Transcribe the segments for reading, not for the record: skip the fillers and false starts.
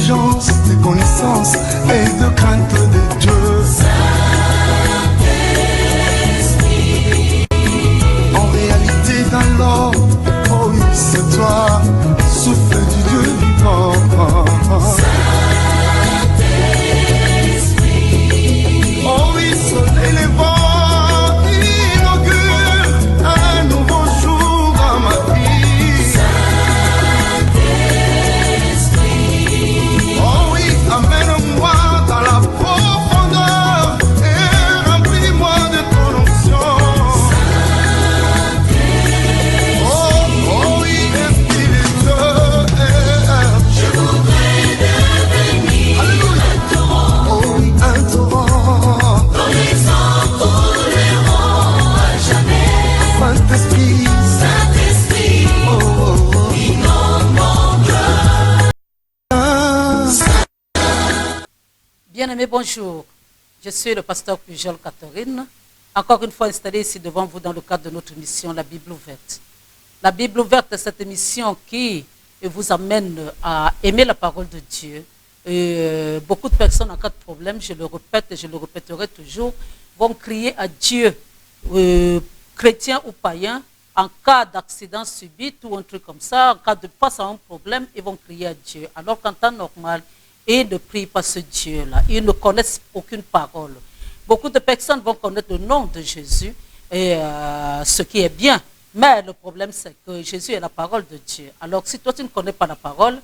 d'intelligence, de connaissance et de crainte de Dieu. Saint-Esprit. En réalité, dans l'ordre, oh oui, c'est toi, souffle du Dieu vivant. Saint-Esprit. Oh oui, soleil levant. Bien-aimés, bonjour. Je suis le pasteur Pujol Catherine, encore une fois installé ici devant vous dans le cadre de notre émission La Bible ouverte. La Bible ouverte est cette émission qui vous amène à aimer la parole de Dieu. Beaucoup de personnes en cas de problème, je le répète et je le répéterai toujours, vont crier à Dieu, chrétiens ou païens, en cas d'accident subit ou un truc comme ça, en cas de face à un problème, ils vont crier à Dieu. Alors qu'en temps normal, et ne prient pas ce Dieu-là. Ils ne connaissent aucune parole. Beaucoup de personnes vont connaître le nom de Jésus, et ce qui est bien. Mais le problème, c'est que Jésus est la parole de Dieu. Alors, si toi, tu ne connais pas la parole,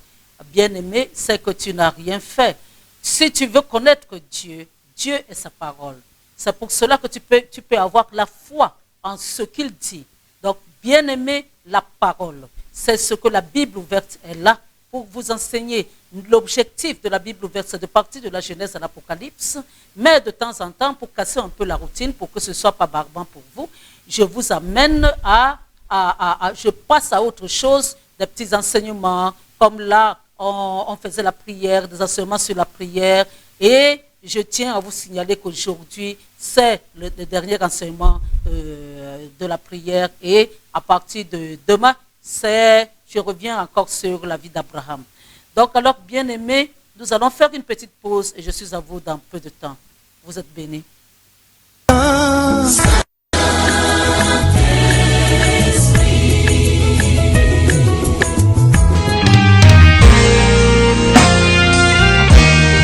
bien-aimé, c'est que tu n'as rien fait. Si tu veux connaître Dieu, Dieu est sa parole. C'est pour cela que tu peux avoir la foi en ce qu'il dit. Donc, bien-aimé, la parole. C'est ce que la Bible ouverte est là pour vous enseigner. L'objectif de la Bible ouverte, c'est de partir de la Genèse à l'Apocalypse, mais de temps en temps, pour casser un peu la routine, pour que ce ne soit pas barbant pour vous, je vous amène je passe à autre chose, des petits enseignements, comme là, on faisait la prière, des enseignements sur la prière, et je tiens à vous signaler qu'aujourd'hui, c'est le dernier enseignement de la prière, et à partir de demain, je reviens encore sur la vie d'Abraham. Donc alors, bien-aimés, nous allons faire une petite pause et je suis à vous dans peu de temps. Vous êtes bénis.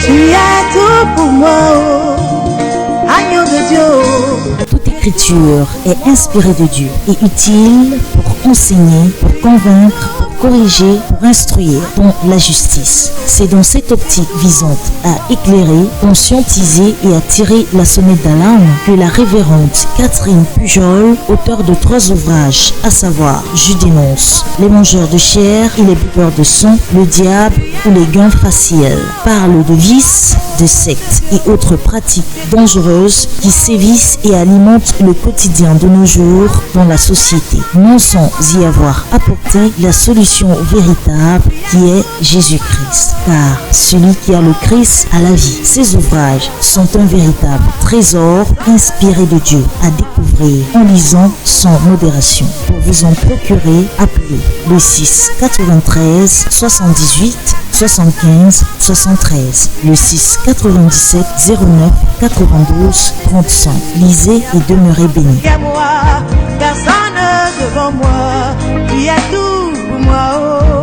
Tu as tout pour moi, oh, agneau de Dieu. Toute écriture est inspirée de Dieu et utile pour enseigner, pour convaincre, pour corriger, pour instruire dans la justice. C'est dans cette optique visant à éclairer, conscientiser et à tirer la sonnette d'alarme que la révérende Catherine Pujol, auteure de 3 ouvrages, à savoir Je dénonce, Les mangeurs de chair et les buveurs de sang, Le diable ou les gains faciales, parle de vices, de sectes et autres pratiques dangereuses qui sévissent et alimentent le quotidien de nos jours dans la société, non sans y avoir apporté la solution véritable qui est Jésus-Christ. Car celui qui a le Christ a la vie. Ces ouvrages sont un véritable trésor inspiré de Dieu à découvrir en lisant sans modération. Pour vous en procurer, appelez le 6 93 78 75 73, le 6 97 09 92 35. Lisez et demeurez bénis. Moi, personne devant moi, qui a tout pour moi, oh.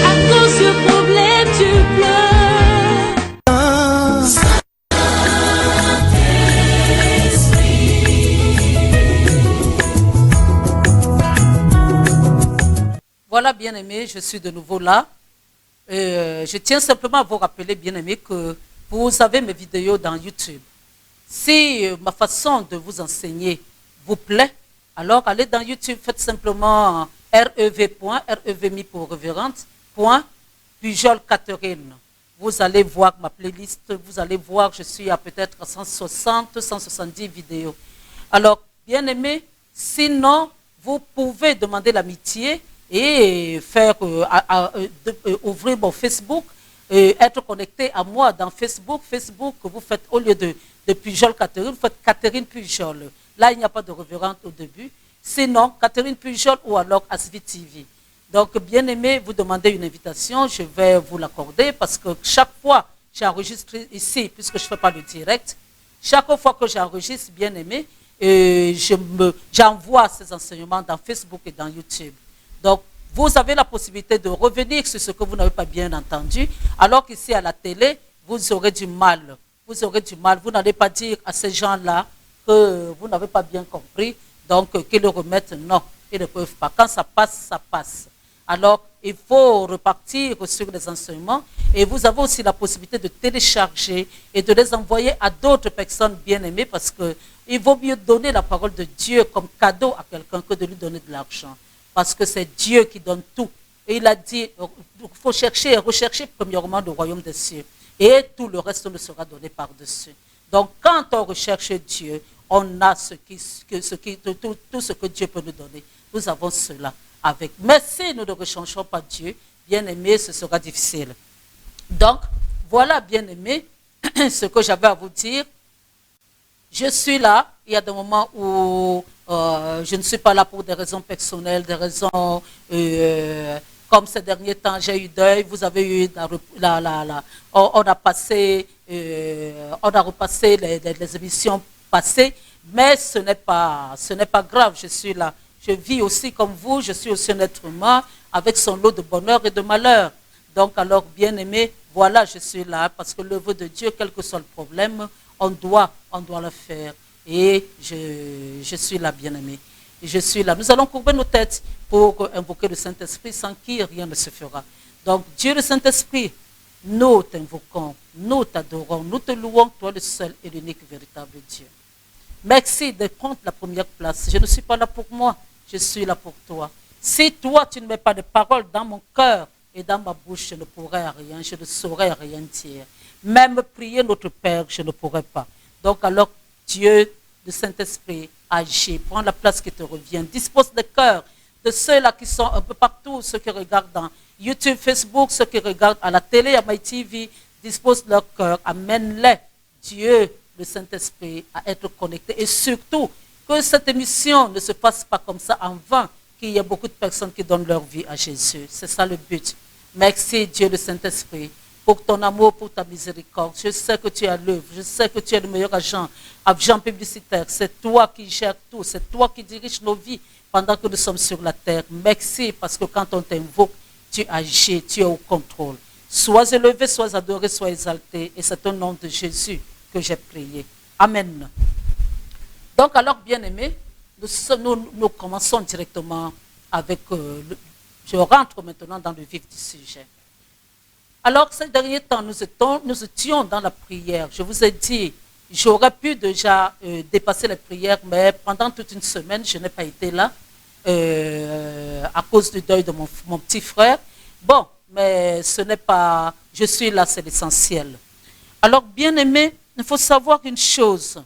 À cause du problème, tu pleures. Voilà, bien-aimés, je suis de nouveau là. Je tiens simplement à vous rappeler, bien-aimés, que vous avez mes vidéos dans YouTube. Si ma façon de vous enseigner vous plaît, alors allez dans YouTube, faites simplement REV mis pour révérende, Pujol Catherine. Vous allez voir ma playlist, vous allez voir, je suis à peut-être 160, 170 vidéos. Alors, bien-aimés, sinon, vous pouvez demander l'amitié et faire ouvrir mon Facebook, être connecté à moi dans Facebook. Facebook, vous faites au lieu de Pujol Catherine, vous faites Catherine Pujol. Là, il n'y a pas de révérende au début. Sinon, Catherine Pujol ou alors Asvi TV. Donc, bien aimé, vous demandez une invitation, je vais vous l'accorder parce que chaque fois j'enregistre ici, puisque je ne fais pas le direct, chaque fois que j'enregistre, bien aimé, j'envoie ces enseignements dans Facebook et dans YouTube. Donc, vous avez la possibilité de revenir sur ce que vous n'avez pas bien entendu, alors qu'ici à la télé, vous aurez du mal. Vous aurez du mal. Vous n'allez pas dire à ces gens-là que vous n'avez pas bien compris, donc qu'ils le remettent. Non, ils ne peuvent pas. Quand ça passe, ça passe. Alors, il faut repartir sur les enseignements et vous avez aussi la possibilité de télécharger et de les envoyer à d'autres personnes bien-aimées parce qu'il vaut mieux donner la parole de Dieu comme cadeau à quelqu'un que de lui donner de l'argent. Parce que c'est Dieu qui donne tout. Et il a dit, il faut chercher et rechercher premièrement le royaume des cieux. Et tout le reste nous sera donné par-dessus. Donc, quand on recherche Dieu, on a tout ce que Dieu peut nous donner. Nous avons cela avec. Mais si nous ne recherchons pas Dieu, bien aimé, ce sera difficile. Donc, voilà, bien aimé, ce que j'avais à vous dire. Je suis là. Il y a des moments où je ne suis pas là pour des raisons personnelles, des raisons comme ces derniers temps, j'ai eu deuil. Vous avez eu on a repassé les émissions passées, mais ce n'est pas grave. Je suis là. Je vis aussi comme vous. Je suis aussi un être humain avec son lot de bonheur et de malheur. Donc, alors, bien aimé, voilà, je suis là parce que l'œuvre de Dieu, quel que soit le problème, on doit le faire. Et je suis là, bien-aimé. Je suis là. Nous allons courber nos têtes pour invoquer le Saint-Esprit sans qui rien ne se fera. Donc, Dieu le Saint-Esprit, nous t'invoquons, nous t'adorons, nous te louons, toi le seul et l'unique véritable Dieu. Merci de prendre la première place. Je ne suis pas là pour moi, je suis là pour toi. Si toi, tu ne mets pas de paroles dans mon cœur et dans ma bouche, je ne pourrais rien, je ne saurais rien dire. Même prier notre Père, je ne pourrais pas. Donc alors, Dieu, le Saint-Esprit, agit, prends la place qui te revient, dispose des cœurs de ceux-là qui sont un peu partout, ceux qui regardent dans YouTube, Facebook, ceux qui regardent à la télé, à MyTV, dispose leur cœur, amène-les, Dieu, le Saint-Esprit, à être connectés. Et surtout, que cette émission ne se passe pas comme ça en vain, qu'il y a beaucoup de personnes qui donnent leur vie à Jésus. C'est ça le but. Merci, Dieu, le Saint-Esprit, pour ton amour, pour ta miséricorde. Je sais que tu es à l'œuvre. Je sais que tu es le meilleur agent publicitaire. C'est toi qui gères tout. C'est toi qui diriges nos vies pendant que nous sommes sur la terre. Merci parce que quand on t'invoque, tu agis, tu es au contrôle. Sois élevé, sois adoré, sois exalté. Et c'est au nom de Jésus que j'ai prié. Amen. Donc alors, bien-aimés, nous commençons directement avec... je rentre maintenant dans le vif du sujet. Alors, ces derniers temps, nous étions dans la prière. Je vous ai dit, j'aurais pu déjà dépasser les prières, mais pendant toute une semaine, je n'ai pas été là à cause du deuil de mon petit frère. Bon, mais ce n'est pas... Je suis là, c'est l'essentiel. Alors, bien-aimés, il faut savoir une chose.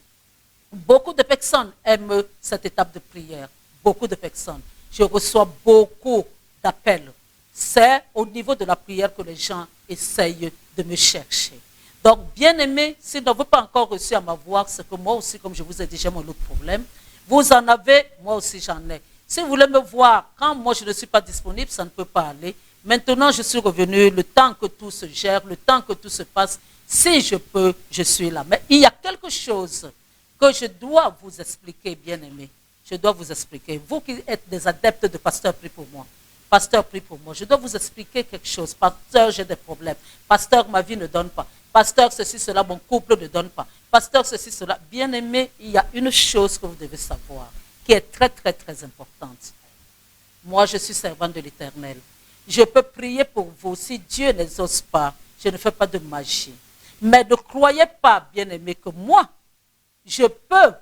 Beaucoup de personnes aiment cette étape de prière. Beaucoup de personnes. Je reçois beaucoup d'appels. C'est au niveau de la prière que les gens essayent de me chercher. Donc, bien aimé, s'ils n'avez pas encore reçu à m'avoir, c'est que moi aussi, comme je vous ai dit, j'ai mon autre problème. Vous en avez, moi aussi j'en ai. Si vous voulez me voir, quand moi je ne suis pas disponible, ça ne peut pas aller. Maintenant, je suis revenu, le temps que tout se gère, le temps que tout se passe, si je peux, je suis là. Mais il y a quelque chose que je dois vous expliquer, bien aimé. Je dois vous expliquer. Vous qui êtes des adeptes de Pasteur, prie pour moi. Pasteur, prie pour moi. Je dois vous expliquer quelque chose. Pasteur, j'ai des problèmes. Pasteur, ma vie ne donne pas. Pasteur, ceci, cela, mon couple ne donne pas. Pasteur, ceci, cela. Bien aimé, il y a une chose que vous devez savoir, qui est très, très, très importante. Moi, je suis servant de l'Éternel. Je peux prier pour vous. Si Dieu n'exauce pas, je ne fais pas de magie. Mais ne croyez pas, bien aimé, que moi, je peux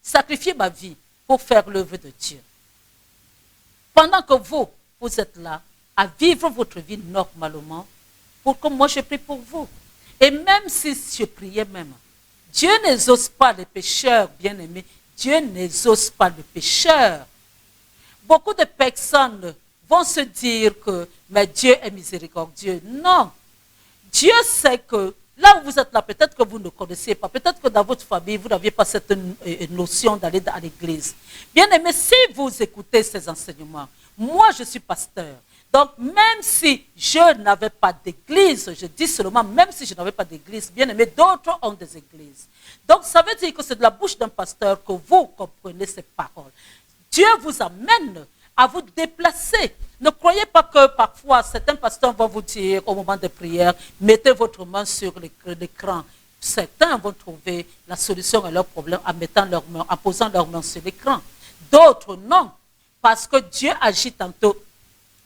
sacrifier ma vie pour faire l'œuvre de Dieu. Pendant que vous êtes là, à vivre votre vie normalement, pour que moi je prie pour vous. Et même si je priais même, Dieu n'exauce pas les pécheurs, bien-aimés. Dieu n'exauce pas le pécheur. Beaucoup de personnes vont se dire que mais Dieu est miséricordieux. Non. Dieu sait que Là où vous êtes là, peut-être que vous ne connaissez pas, peut-être que dans votre famille, vous n'aviez pas cette notion d'aller à l'église. Bien aimé, si vous écoutez ces enseignements, moi je suis pasteur. Donc même si je n'avais pas d'église, je dis seulement même si je n'avais pas d'église, bien aimé, d'autres ont des églises. Donc ça veut dire que c'est de la bouche d'un pasteur que vous comprenez ces paroles. Dieu vous amène à vous déplacer. Ne croyez pas que parfois certains pasteurs vont vous dire au moment de prière, mettez votre main sur l'écran. Certains vont trouver la solution à leurs problèmes en posant leurs mains sur l'écran. D'autres non, parce que Dieu agit tantôt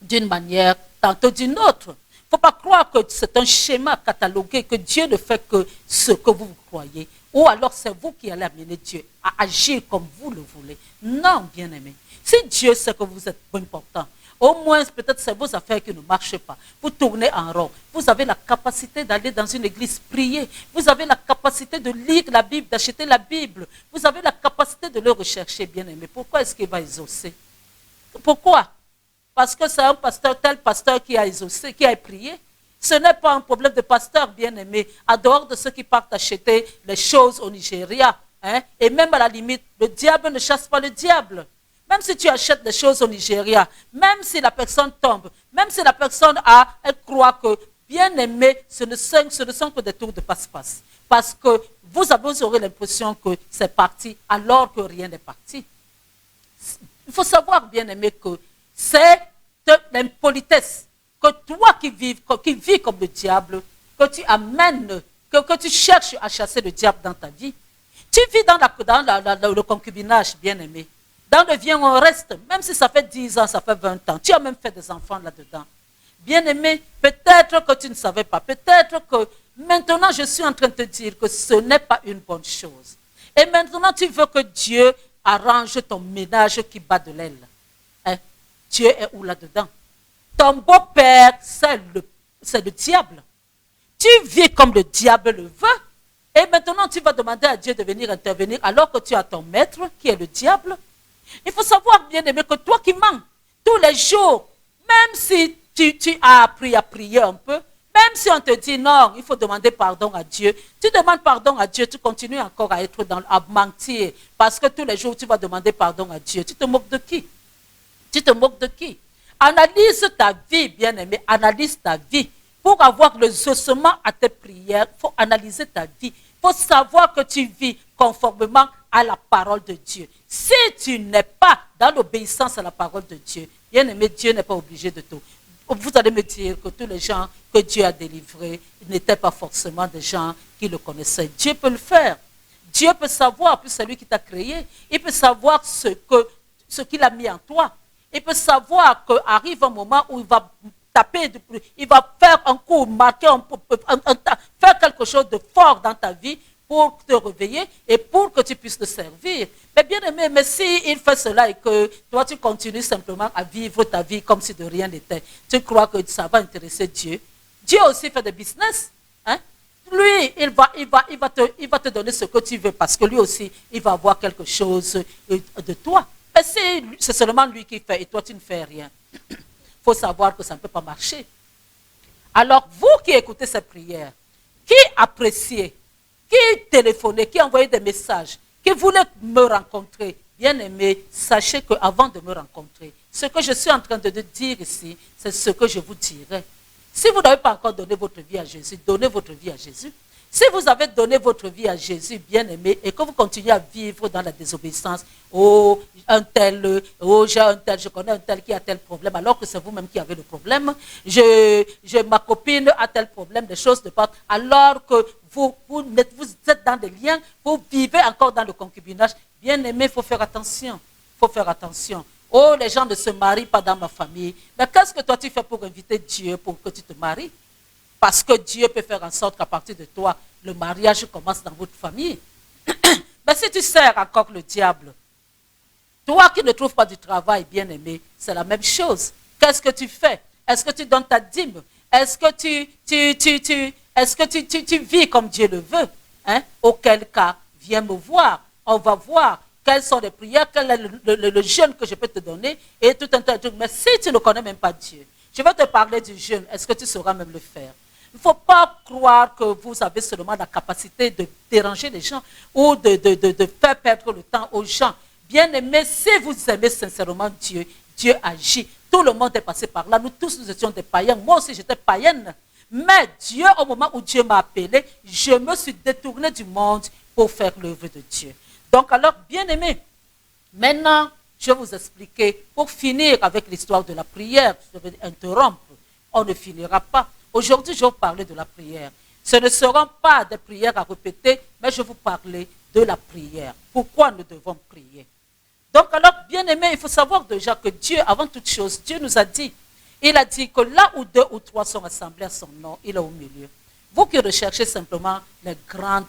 d'une manière, tantôt d'une autre. Il ne faut pas croire que c'est un schéma catalogué, que Dieu ne fait que ce que vous croyez. Ou alors c'est vous qui allez amener Dieu à agir comme vous le voulez. Non, bien-aimé. Si Dieu sait que vous êtes important, au moins peut-être c'est vos affaires qui ne marchent pas. Vous tournez en rond. Vous avez la capacité d'aller dans une église prier. Vous avez la capacité de lire la Bible, d'acheter la Bible. Vous avez la capacité de le rechercher, bien-aimé. Pourquoi est-ce qu'il va exaucer? Pourquoi? Parce que c'est un pasteur, tel pasteur qui a exaucé, qui a prié. Ce n'est pas un problème de pasteur, bien-aimé. En dehors de ceux qui partent acheter les choses au Nigeria, hein, et même à la limite, le diable ne chasse pas le diable. Même si tu achètes des choses au Nigeria, même si la personne tombe, même si la personne elle croit que, bien-aimé, ce ne sont que des tours de passe-passe. Parce que vous aurez l'impression que c'est parti alors que rien n'est parti. Il faut savoir, bien-aimé, que c'est de l'impolitesse. Que toi qui vis comme le diable, que tu amènes, que tu cherches à chasser le diable dans ta vie. Tu vis dans le concubinage, bien-aimé. Dans le viens, on reste, même si ça fait 10 ans, ça fait 20 ans. Tu as même fait des enfants là-dedans. Bien-aimé, peut-être que tu ne savais pas. Peut-être que maintenant, je suis en train de te dire que ce n'est pas une bonne chose. Et maintenant, tu veux que Dieu arrange ton ménage qui bat de l'aile. Hein? Dieu est où là-dedans? Ton beau-père, c'est le diable. Tu vis comme le diable le veut. Et maintenant, tu vas demander à Dieu de venir intervenir alors que tu as ton maître qui est le diable. Il faut savoir, bien-aimé, que toi qui mens tous les jours, même si tu as appris à prier un peu, même si on te dit non, il faut demander pardon à Dieu, tu demandes pardon à Dieu, tu continues encore à mentir, parce que tous les jours tu vas demander pardon à Dieu. Tu te moques de qui? Tu te moques de qui? Analyse ta vie, bien-aimé, analyse ta vie. Pour avoir le exaucement à tes prières, il faut analyser ta vie. Il faut savoir que tu vis conformément à la parole de Dieu. Si tu n'es pas dans l'obéissance à la parole de Dieu, bien-aimé, Dieu n'est pas obligé de tout. Vous allez me dire que tous les gens que Dieu a délivrés n'étaient pas forcément des gens qui le connaissaient. Dieu peut le faire. Dieu peut savoir, puis c'est lui qui t'a créé. Il peut savoir ce qu'il a mis en toi. Il peut savoir qu'arrive un moment où il va taper, il va faire un coup, marquer faire quelque chose de fort dans ta vie pour te réveiller et pour que tu puisses te servir. Mais bien aimé, mais s'il fait cela et que toi tu continues simplement à vivre ta vie comme si de rien n'était, tu crois que ça va intéresser Dieu? Dieu aussi fait des business. Hein? Lui, il va te donner ce que tu veux parce que lui aussi, il va avoir quelque chose de toi. Mais si c'est seulement lui qui fait et toi tu ne fais rien, il faut savoir que ça ne peut pas marcher. Alors vous qui écoutez ces prières, qui appréciez, qui téléphonez, qui envoyez des messages, qui voulez me rencontrer, bien aimé, sachez qu'avant de me rencontrer, ce que je suis en train de dire ici, c'est ce que je vous dirai. Si vous n'avez pas encore donné votre vie à Jésus, donnez votre vie à Jésus. Si vous avez donné votre vie à Jésus, bien-aimé, et que vous continuez à vivre dans la désobéissance, oh, j'ai un tel, je connais un tel qui a tel problème, alors que c'est vous-même qui avez le problème, ma copine a tel problème, des choses de part, alors que vous êtes dans des liens, vous vivez encore dans le concubinage, bien-aimé, il faut faire attention, il faut faire attention. Oh, les gens ne se marient pas dans ma famille, mais qu'est-ce que toi tu fais pour inviter Dieu pour que tu te maries? Parce que Dieu peut faire en sorte qu'à partir de toi, le mariage commence dans votre famille. Mais si tu sers encore le diable, toi qui ne trouves pas du travail, bien-aimé, c'est la même chose. Qu'est-ce que tu fais? Est-ce que tu donnes ta dîme? Est-ce que tu vis comme Dieu le veut? Hein? Auquel cas, viens me voir. On va voir quelles sont les prières, quel est le jeûne que je peux te donner et tout un tas de trucs. Mais si tu ne connais même pas Dieu, je vais te parler du jeûne. Est-ce que tu sauras même le faire? Il ne faut pas croire que vous avez seulement la capacité de déranger les gens ou de faire perdre le temps aux gens. Bien-aimés, si vous aimez sincèrement Dieu, Dieu agit. Tout le monde est passé par là. Nous tous, nous étions des païens. Moi aussi, j'étais païenne. Mais Dieu, au moment où Dieu m'a appelé, je me suis détournée du monde pour faire l'œuvre de Dieu. Donc alors, bien-aimés, maintenant, je vais vous expliquer, pour finir avec l'histoire de la prière, je vais interrompre, on ne finira pas. Aujourd'hui, je vais vous parler de la prière. Ce ne seront pas des prières à répéter, mais je vais vous parler de la prière. Pourquoi nous devons prier? Donc alors, bien-aimés, il faut savoir déjà que Dieu, avant toute chose, Dieu nous a dit, il a dit que là où 2 ou 3 sont assemblés à son nom, il est au milieu. Vous qui recherchez simplement les grands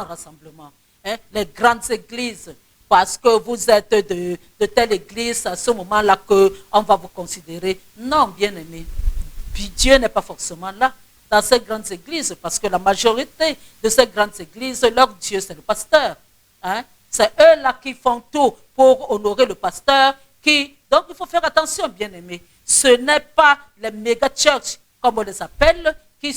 rassemblements, hein, les grandes églises, parce que vous êtes de telle église, à ce moment-là qu'on va vous considérer. Non, bien-aimé, Dieu n'est pas forcément là dans ces grandes églises, parce que la majorité de ces grandes églises, leur Dieu, c'est le pasteur. Hein? C'est eux-là qui font tout pour honorer le pasteur. Donc, il faut faire attention, bien-aimé. Ce n'est pas les méga-church, comme on les appelle, qui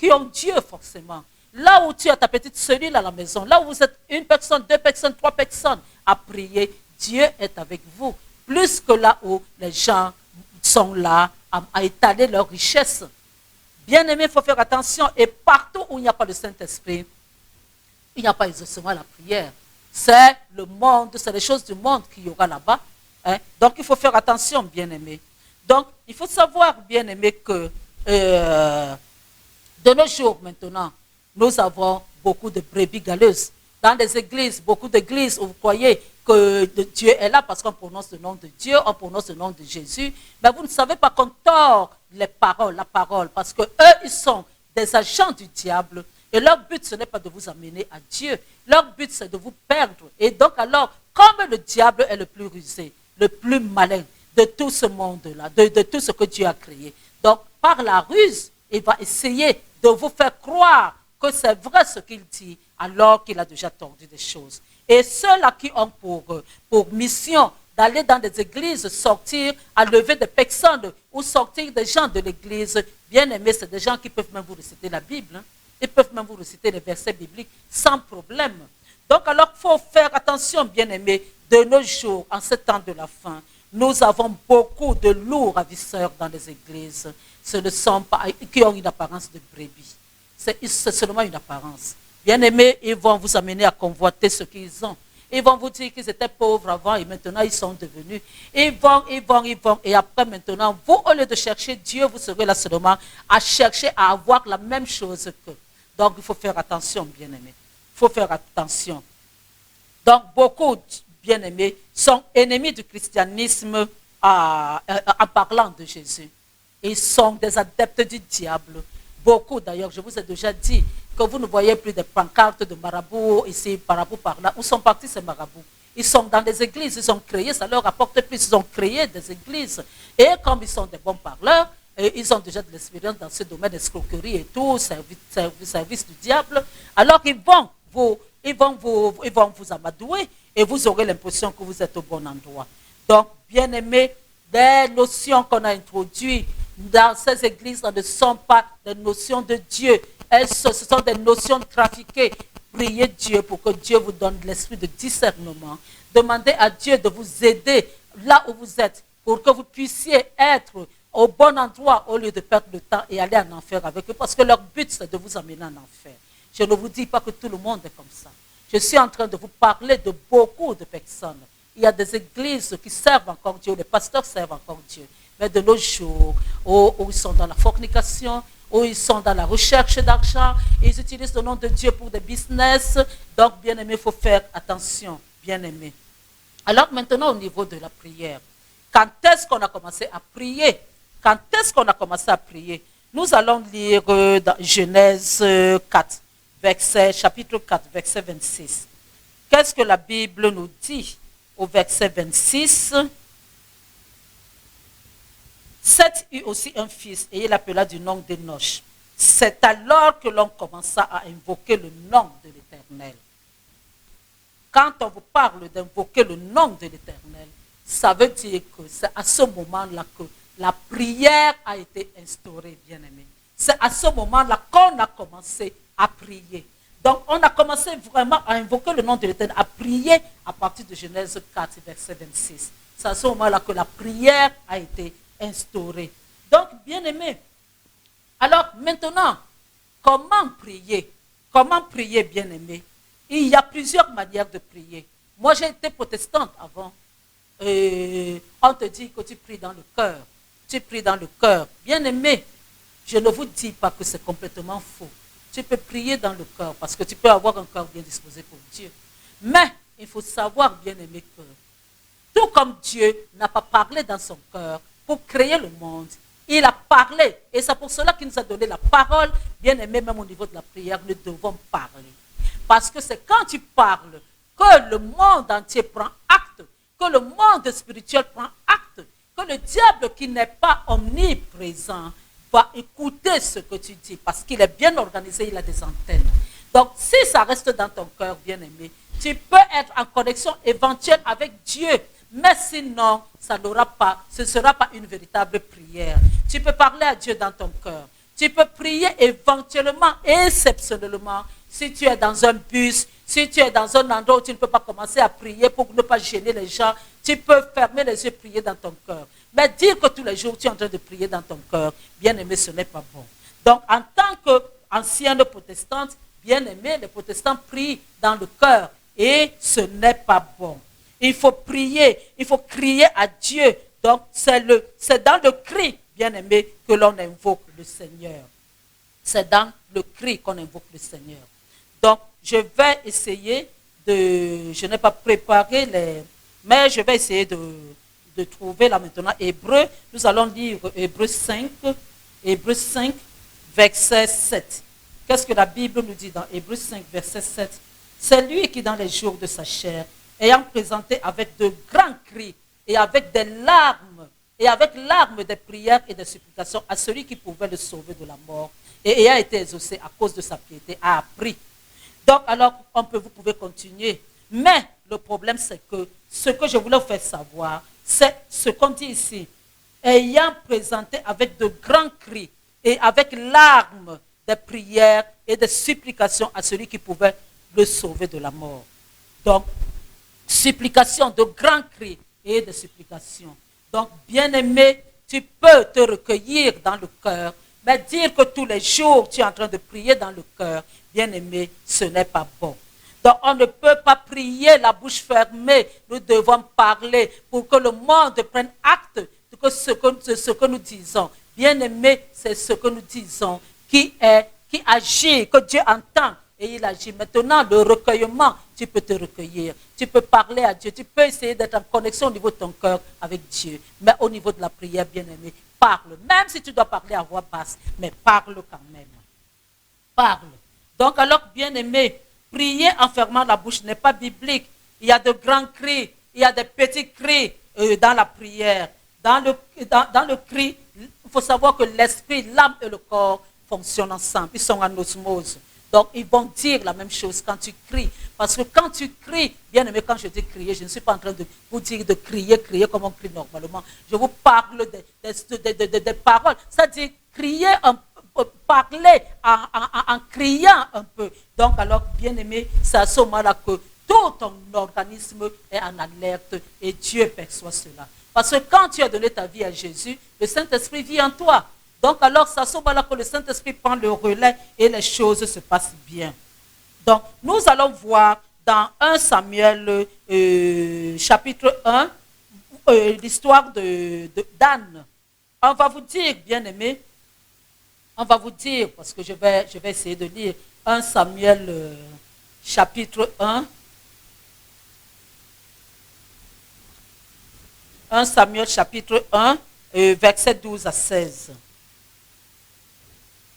ont Dieu, forcément. Là où tu as ta petite cellule à la maison, là où vous êtes 1 personne, 2 personnes, 3 personnes à prier, Dieu est avec vous. Plus que là où les gens sont là à étaler leur richesse. Bien-aimé, il faut faire attention. Et partout où il n'y a pas le Saint-Esprit, il n'y a pas exaucement à la prière. C'est le monde, c'est les choses du monde qu'il y aura là-bas. Hein? Donc, il faut faire attention, bien-aimé. Donc, il faut savoir, bien-aimé, que de nos jours maintenant, nous avons beaucoup de brebis galeuses. Dans les églises, beaucoup d'églises où vous croyez que Dieu est là parce qu'on prononce le nom de Dieu, on prononce le nom de Jésus. Mais vous ne savez pas qu'on tord la parole, parce que eux, ils sont des agents du diable. Et leur but, ce n'est pas de vous amener à Dieu. Leur but, c'est de vous perdre. Et donc alors, comme le diable est le plus rusé, le plus malin de tout ce monde-là, de tout ce que Dieu a créé. Donc, par la ruse, il va essayer de vous faire croire que c'est vrai ce qu'il dit, alors qu'il a déjà tordu des choses. Et ceux-là qui ont pour mission d'aller dans des églises, sortir, à lever des personnes ou sortir des gens de l'église, bien aimés, c'est des gens qui peuvent même vous réciter la Bible. Hein. Ils peuvent même vous réciter les versets bibliques sans problème. Donc alors, il faut faire attention, bien aimés, de nos jours, en ce temps de la fin, nous avons beaucoup de lourds ravisseurs dans les églises. Ce ne sont pas, qui ont une apparence de brebis. C'est seulement une apparence. Bien aimés, ils vont vous amener à convoiter ce qu'ils ont. Ils vont vous dire qu'ils étaient pauvres avant et maintenant ils sont devenus. Ils vont. Et après maintenant, vous, au lieu de chercher Dieu, vous serez là seulement à chercher à avoir la même chose qu'eux. Donc il faut faire attention, bien aimés. Il faut faire attention. Donc beaucoup, bien aimés, sont ennemis du christianisme en parlant de Jésus. Ils sont des adeptes du diable. Beaucoup d'ailleurs, je vous ai déjà dit que vous ne voyez plus de pancartes de marabouts ici, marabouts par là. Où sont partis ces marabouts? Ils sont dans des églises, ils ont créé, ça leur apporte plus, ils ont créé des églises. Et comme ils sont des bons parleurs, et ils ont déjà de l'expérience dans ce domaine d'escroquerie et tout, service du diable, alors ils vont vous amadouer et vous aurez l'impression que vous êtes au bon endroit. Donc, bien aimés, des notions qu'on a introduites dans ces églises ne sont pas des notions de Dieu. Ce sont des notions trafiquées. Priez Dieu pour que Dieu vous donne l'esprit de discernement. Demandez à Dieu de vous aider là où vous êtes pour que vous puissiez être au bon endroit au lieu de perdre le temps et aller en enfer avec eux. Parce que leur but, c'est de vous amener en enfer. Je ne vous dis pas que tout le monde est comme ça. Je suis en train de vous parler de beaucoup de personnes. Il y a des églises qui servent encore Dieu, les pasteurs servent encore Dieu. Mais de nos jours, où ils sont dans la fornication, où ils sont dans la recherche d'argent, ils utilisent le nom de Dieu pour des business. Donc, bien aimé, il faut faire attention, bien aimé. Alors maintenant, au niveau de la prière, quand est-ce qu'on a commencé à prier? Quand est-ce qu'on a commencé à prier? Nous allons lire dans Genèse 4, chapitre 4, verset 26. Qu'est-ce que la Bible nous dit au verset 26? Seth eut aussi un fils et il l'appela du nom d'Enoch. C'est alors que l'on commença à invoquer le nom de l'Éternel. Quand on vous parle d'invoquer le nom de l'Éternel, ça veut dire que c'est à ce moment-là que la prière a été instaurée, bien-aimés. C'est à ce moment-là qu'on a commencé à prier. Donc, on a commencé vraiment à invoquer le nom de l'Éternel, à prier à partir de Genèse 4, verset 26. C'est à ce moment-là que la prière a été instaurée. Donc, bien-aimés, alors maintenant, comment prier? Comment prier, bien-aimés? Il y a plusieurs manières de prier. Moi, j'ai été protestante avant. On te dit que tu pries dans le cœur. Tu pries dans le cœur. Bien-aimé, je ne vous dis pas que c'est complètement faux. Tu peux prier dans le cœur parce que tu peux avoir un cœur bien disposé pour Dieu. Mais il faut savoir, bien-aimé, que tout comme Dieu n'a pas parlé dans son cœur pour créer le monde, il a parlé. Et c'est pour cela qu'il nous a donné la parole. Bien-aimé, même au niveau de la prière, nous devons parler. Parce que c'est quand tu parles que le monde entier prend acte, que le monde spirituel prend acte, que le diable qui n'est pas omniprésent va écouter ce que tu dis parce qu'il est bien organisé, il a des antennes. Donc, si ça reste dans ton cœur, bien-aimé, tu peux être en connexion éventuelle avec Dieu, mais sinon, ce ne sera pas une véritable prière. Tu peux parler à Dieu dans ton cœur. Tu peux prier éventuellement, exceptionnellement, si tu es dans un bus, si tu es dans un endroit où tu ne peux pas commencer à prier pour ne pas gêner les gens, tu peux fermer les yeux et prier dans ton cœur. Mais dire que tous les jours tu es en train de prier dans ton cœur, bien aimé, ce n'est pas bon. Donc, en tant qu'ancienne protestante, bien aimé, les protestants prient dans le cœur et ce n'est pas bon. Il faut prier, il faut crier à Dieu. Donc, c'est dans le cri, bien aimé, que l'on invoque le Seigneur. C'est dans le cri qu'on invoque le Seigneur. Donc, je vais essayer je n'ai pas préparé mais je vais essayer de trouver là maintenant Hébreu. Nous allons lire Hébreu 5, verset 7. Qu'est-ce que la Bible nous dit dans Hébreu 5, verset 7? C'est lui qui, dans les jours de sa chair, ayant présenté avec de grands cris et avec des larmes, des prières et des supplications à celui qui pouvait le sauver de la mort, et ayant été exaucé à cause de sa piété, a appris. Donc, alors, vous pouvez continuer. Mais le problème, c'est que ce que je voulais vous faire savoir, c'est ce qu'on dit ici. Ayant présenté avec de grands cris et avec larmes des prières et des supplications à celui qui pouvait le sauver de la mort. Donc, supplication, de grands cris et de supplications. Donc, bien-aimé, tu peux te recueillir dans le cœur, mais dire que tous les jours tu es en train de prier dans le cœur, bien-aimé, ce n'est pas bon. Donc, on ne peut pas prier la bouche fermée. Nous devons parler pour que le monde prenne acte de ce que nous disons. Bien-aimé, c'est ce que nous disons qui agit, que Dieu entend et il agit. Maintenant, le recueillement, tu peux te recueillir. Tu peux parler à Dieu. Tu peux essayer d'être en connexion au niveau de ton cœur avec Dieu. Mais au niveau de la prière, bien-aimé, parle. Même si tu dois parler à voix basse, mais parle quand même. Parle. Donc, alors, bien-aimé, prier en fermant la bouche n'est pas biblique. Il y a de grands cris, il y a des petits cris dans la prière. Dans le cri, il faut savoir que l'esprit, l'âme et le corps fonctionnent ensemble. Ils sont en osmose. Donc, ils vont dire la même chose quand tu cries. Parce que quand tu cries, bien aimé, quand je dis crier, je ne suis pas en train de vous dire de crier comme on crie normalement. Je vous parle des paroles. C'est-à-dire crier parler en criant un peu. Donc, alors, bien aimé, c'est à ce moment-là que tout ton organisme est en alerte et Dieu perçoit cela. Parce que quand tu as donné ta vie à Jésus, le Saint-Esprit vit en toi. Donc, alors, c'est à ce moment-là que le Saint-Esprit prend le relais et les choses se passent bien. Donc, nous allons voir dans 1 Samuel, chapitre 1, l'histoire d'Anne. On va vous dire, bien aimé, on va vous dire, parce que je vais essayer de lire 1 Samuel, chapitre 1. 1 Samuel, chapitre 1, versets 12 à 16.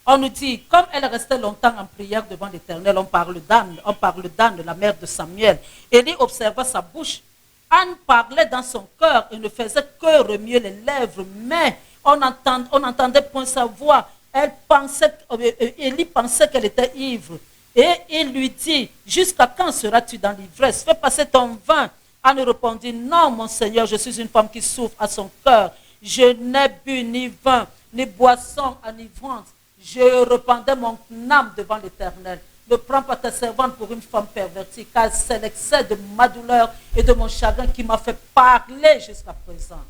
On nous dit, comme elle restait longtemps en prière devant l'Éternel, on parle d'Anne, la mère de Samuel. Élie observa sa bouche. Anne parlait dans son cœur et ne faisait que remuer les lèvres, mais on n'entendait point sa voix. Élie pensait qu'elle était ivre. Et il lui dit, jusqu'à quand seras-tu dans l'ivresse? Fais passer ton vin. Anne répondit, non, mon Seigneur, je suis une femme qui souffre à son cœur. Je n'ai bu ni vin, ni boisson enivrante. Je rependais mon âme devant l'Éternel. Ne prends pas ta servante pour une femme pervertie, car c'est l'excès de ma douleur et de mon chagrin qui m'a fait parler jusqu'à présent.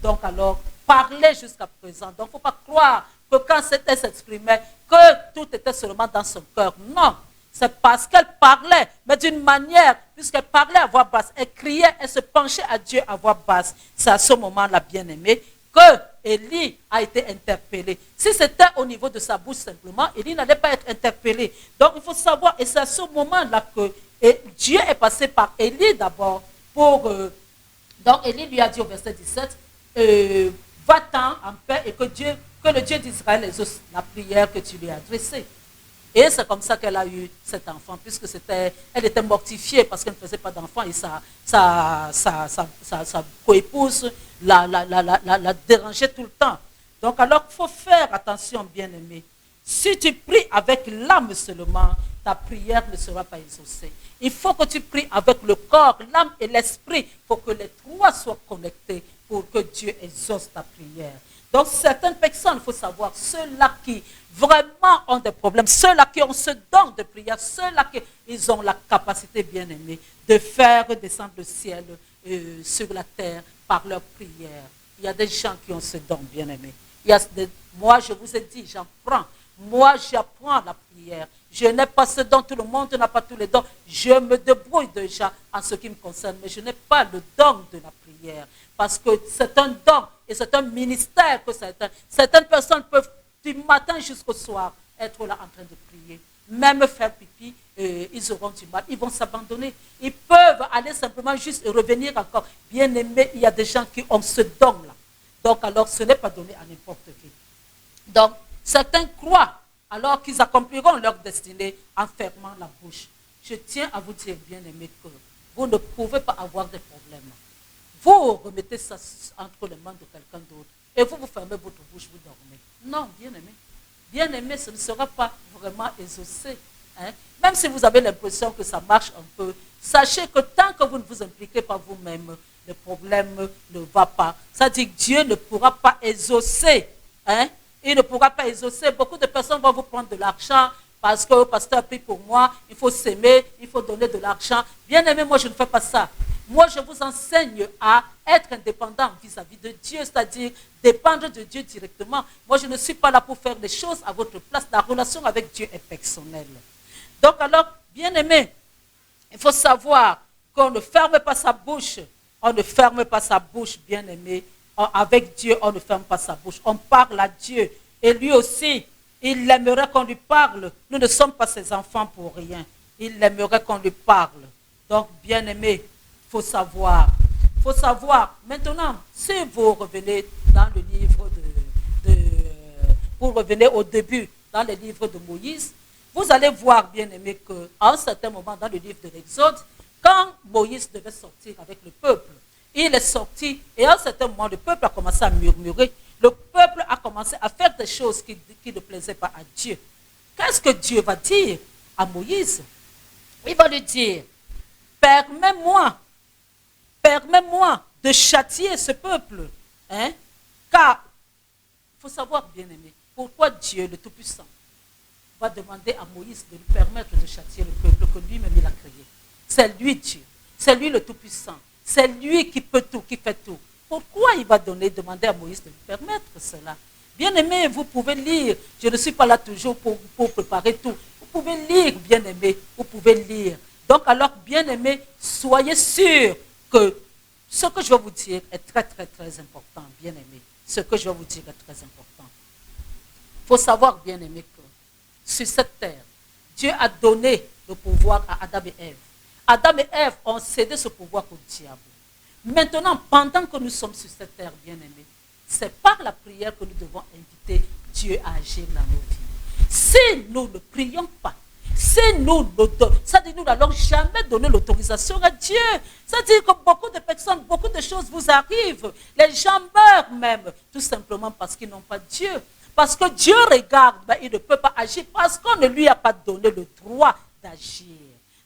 Donc alors, parler jusqu'à présent. Donc il ne faut pas croire que quand c'était s'exprimait, que tout était seulement dans son cœur. Non, c'est parce qu'elle parlait, mais d'une manière, puisqu'elle parlait à voix basse, elle criait, elle se penchait à Dieu à voix basse. C'est à ce moment-là, bien-aimé, que Élie a été interpellé. Si c'était au niveau de sa bouche simplement, Élie n'allait pas être interpellé. Donc il faut savoir, et c'est à ce moment-là que Dieu est passé par Élie d'abord pour... donc Élie lui a dit au verset 17, va-t'en en paix et que le Dieu d'Israël exauce la prière que tu lui as adressée. Et c'est comme ça qu'elle a eu cet enfant, puisque elle était mortifiée parce qu'elle ne faisait pas d'enfant et sa coépouse la dérangeait tout le temps. Donc alors, il faut faire attention, bien-aimé. Si tu pries avec l'âme seulement, ta prière ne sera pas exaucée. Il faut que tu pries avec le corps, l'âme et l'esprit pour que les trois soient connectés pour que Dieu exauce ta prière. Donc certaines personnes, il faut savoir, ceux-là qui vraiment ont des problèmes, ceux-là qui ont ce don de prière, ceux-là qui ils ont la capacité, bien aimée, de faire descendre le ciel sur la terre par leur prière. Il y a des gens qui ont ce don, bien aimé. Moi, je vous ai dit, j'en prends. Moi, j'apprends la prière. Je n'ai pas ce don, tout le monde n'a pas tous les dons. Je me débrouille déjà en ce qui me concerne, mais je n'ai pas le don de la prière. Parce que c'est un don et c'est un ministère que certaines personnes peuvent, du matin jusqu'au soir, être là en train de prier. Même faire pipi, ils auront du mal. Ils vont s'abandonner. Ils peuvent aller simplement juste revenir encore. Bien aimé, il y a des gens qui ont ce don-là. Donc alors, ce n'est pas donné à n'importe qui. Donc, certains croient alors qu'ils accompliront leur destinée en fermant la bouche. Je tiens à vous dire, bien aimé, que vous ne pouvez pas avoir de problème. Vous remettez ça entre les mains de quelqu'un d'autre et vous fermez votre bouche, vous dormez. Non, bien aimé. Bien aimé, ce ne sera pas vraiment exaucé. Hein? Même si vous avez l'impression que ça marche un peu, sachez que tant que vous ne vous impliquez pas vous-même, le problème ne va pas. Ça dit que Dieu ne pourra pas exaucer. Hein? Il ne pourra pas exaucer. Beaucoup de personnes vont vous prendre de l'argent parce que le pasteur prie pour moi, il faut s'aimer, il faut donner de l'argent. Bien aimé, moi je ne fais pas ça. Moi, je vous enseigne à être indépendant vis-à-vis de Dieu, c'est-à-dire dépendre de Dieu directement. Moi, je ne suis pas là pour faire les choses à votre place. La relation avec Dieu est personnelle. Donc alors, bien aimé, il faut savoir qu'on ne ferme pas sa bouche. On ne ferme pas sa bouche, bien aimé. Avec Dieu, on ne ferme pas sa bouche. On parle à Dieu. Et lui aussi, il aimerait qu'on lui parle. Nous ne sommes pas ses enfants pour rien. Il aimerait qu'on lui parle. Donc, bien aimé, il faut savoir. Maintenant, si vous revenez dans le livre vous revenez au début dans le livre de Moïse, vous allez voir, bien aimé, qu'à un certain moment dans le livre de l'Exode, quand Moïse devait sortir avec le peuple, il est sorti et à un certain moment, le peuple a commencé à murmurer. Le peuple a commencé à faire des choses qui ne plaisaient pas à Dieu. Qu'est-ce que Dieu va dire à Moïse? Il va lui dire, permets-moi de châtier ce peuple. Hein? Car, il faut savoir, bien aimé, pourquoi Dieu, le Tout-Puissant, va demander à Moïse de lui permettre de châtier le peuple que lui-même il a créé. C'est lui Dieu, c'est lui le Tout-Puissant, c'est lui qui peut tout, qui fait tout. Pourquoi il va demander à Moïse de lui permettre cela? Bien aimé, vous pouvez lire, je ne suis pas là toujours pour préparer tout. Vous pouvez lire, bien aimé, vous pouvez lire. Donc alors, bien aimé, soyez sûr que ce que je vais vous dire est très, très, très important, bien aimé. Ce que je vais vous dire est très important. Il faut savoir, bien aimé, que sur cette terre, Dieu a donné le pouvoir à Adam et Ève. Adam et Ève ont cédé ce pouvoir au diable. Maintenant, pendant que nous sommes sur cette terre, bien aimé, c'est par la prière que nous devons inviter Dieu à agir dans nos vies. Si nous ne prions pas, si nous n'allons jamais donner l'autorisation à Dieu. C'est-à-dire que beaucoup de personnes, beaucoup de choses vous arrivent. Les gens meurent même, tout simplement parce qu'ils n'ont pas Dieu. Parce que Dieu regarde, mais il ne peut pas agir parce qu'on ne lui a pas donné le droit d'agir.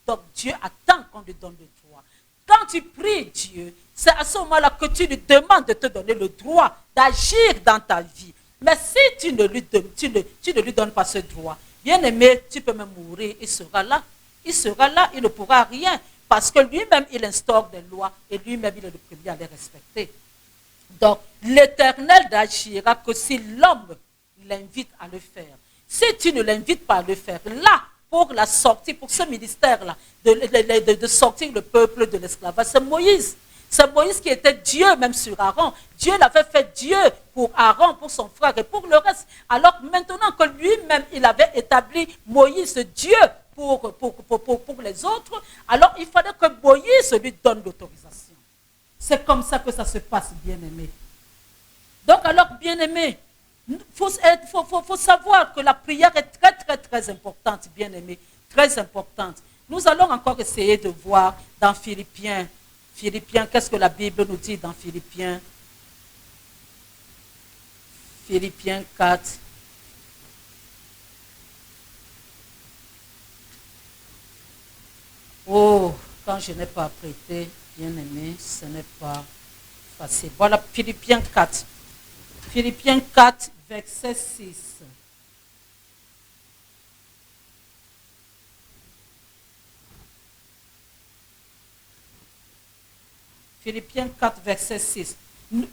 Donc Dieu attend qu'on lui donne le droit. Quand tu pries Dieu, c'est à ce moment-là que tu lui demandes de te donner le droit d'agir dans ta vie. Mais si tu ne lui donnes pas ce droit, bien aimé, tu peux même mourir, il sera là. Il sera là, il ne pourra rien. Parce que lui-même, il instaure des lois et lui-même, il est le premier à les respecter. Donc, l'Éternel n'agira que si l'homme l'invite à le faire. Si tu ne l'invites pas à le faire, là, pour la sortie, pour ce ministère-là, de sortir le peuple de l'esclavage, c'est Moïse. C'est Moïse qui était Dieu même sur Aaron. Dieu l'avait fait Dieu pour Aaron, pour son frère et pour le reste. Alors maintenant que lui-même, il avait établi Moïse Dieu pour les autres, alors il fallait que Moïse lui donne l'autorisation. C'est comme ça que ça se passe, bien-aimé. Donc alors, bien-aimé, il faut savoir que la prière est très, très, très importante, bien-aimé. Très importante. Nous allons encore essayer de voir dans Philippiens. Philippiens, qu'est-ce que la Bible nous dit dans Philippiens? Philippiens 4. Oh, quand je n'ai pas prêté, bien aimé, ce n'est pas facile. Voilà, Philippiens 4. Philippiens 4, verset 6. Philippiens 4, verset 6.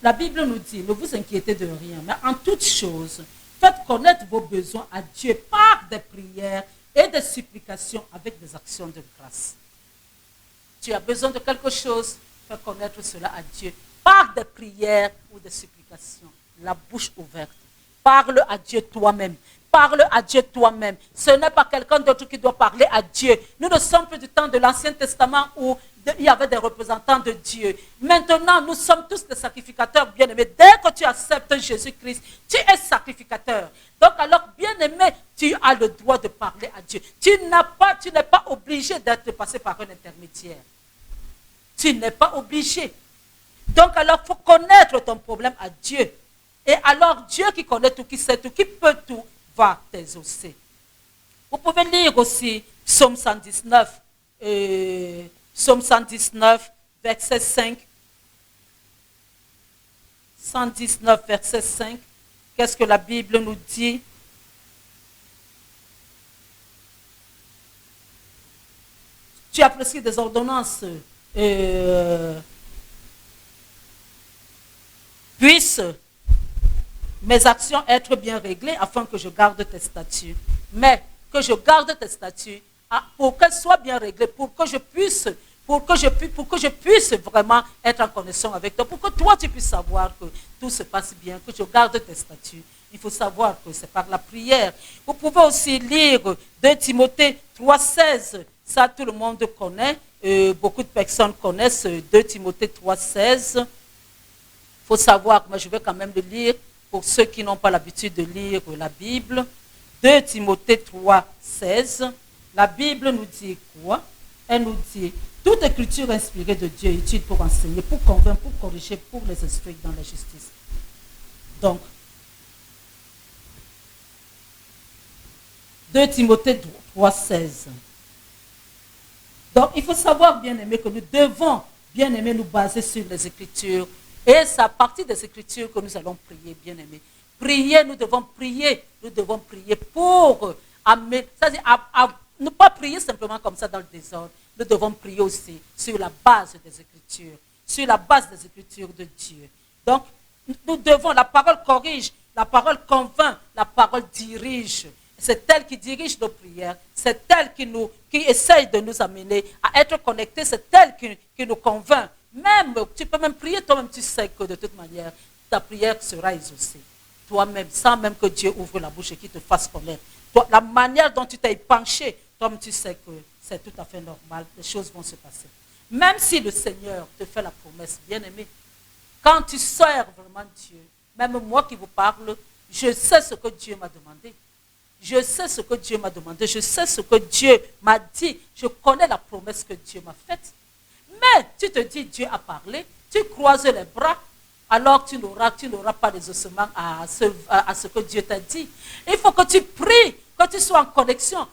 La Bible nous dit, ne vous inquiétez de rien, mais en toutes choses, faites connaître vos besoins à Dieu par des prières et des supplications avec des actions de grâce. Tu as besoin de quelque chose, fais connaître cela à Dieu par des prières ou des supplications. La bouche ouverte. Parle à Dieu toi-même. Parle à Dieu toi-même. Ce n'est pas quelqu'un d'autre qui doit parler à Dieu. Nous ne sommes plus du temps de l'Ancien Testament où il y avait des représentants de Dieu. Maintenant, nous sommes tous des sacrificateurs bien-aimés. Dès que tu acceptes Jésus-Christ, tu es sacrificateur. Donc alors, bien-aimé, tu as le droit de parler à Dieu. Tu n'es pas obligé d'être passé par un intermédiaire. Tu n'es pas obligé. Donc alors, il faut connaître ton problème à Dieu. Et alors, Dieu qui connaît tout, qui sait tout, qui peut tout, va t'exaucer. Vous pouvez lire aussi Psaume 119, Psaume 119, verset 5. 119, verset 5. Qu'est-ce que la Bible nous dit? Tu as prescrit des ordonnances. Puissent mes actions être bien réglées afin que je garde tes statuts. Mais que je garde tes statuts pour qu'elles soient bien réglées, pour que je puisse vraiment être en connexion avec toi, pour que toi tu puisses savoir que tout se passe bien, que je garde tes statuts. Il faut savoir que c'est par la prière. Vous pouvez aussi lire 2 Timothée 3,16. Ça, tout le monde connaît. Beaucoup de personnes connaissent 2 Timothée 3,16. Il faut savoir, moi je vais quand même le lire pour ceux qui n'ont pas l'habitude de lire la Bible. 2 Timothée 3,16. La Bible nous dit quoi? Elle nous dit, toute écriture inspirée de Dieu est utile pour enseigner, pour convaincre, pour corriger, pour les instruire dans la justice. Donc, 2 Timothée 3,16. Donc, il faut savoir, bien-aimé, que nous devons, bien-aimé, nous baser sur les Écritures. Et c'est à partir des Écritures que nous allons prier, bien-aimé. Prier, nous devons prier pour amener, c'est-à-dire ne pas prier simplement comme ça dans le désordre. Nous devons prier aussi sur la base des Écritures, sur la base des Écritures de Dieu. Donc, nous devons, la parole corrige, la parole convainc, la parole dirige. C'est elle qui dirige nos prières, c'est elle qui essaye de nous amener à être connectés, c'est elle qui nous convainc. Même, tu peux même prier toi-même, tu sais que de toute manière, ta prière sera exaucée. Toi-même, sans même que Dieu ouvre la bouche et qu'il te fasse connaître. Toi, la manière dont tu t'es penché, toi-même tu sais que c'est tout à fait normal, les choses vont se passer. Même si le Seigneur te fait la promesse, bien-aimé, quand tu sers vraiment Dieu, même moi qui vous parle, je sais ce que Dieu m'a demandé. Je sais ce que Dieu m'a demandé, je sais ce que Dieu m'a dit, je connais la promesse que Dieu m'a faite. Mais tu te dis, Dieu a parlé, tu croises les bras, alors tu n'auras pas les ossements à ce que Dieu t'a dit. Il faut que tu pries, que tu sois en connexion,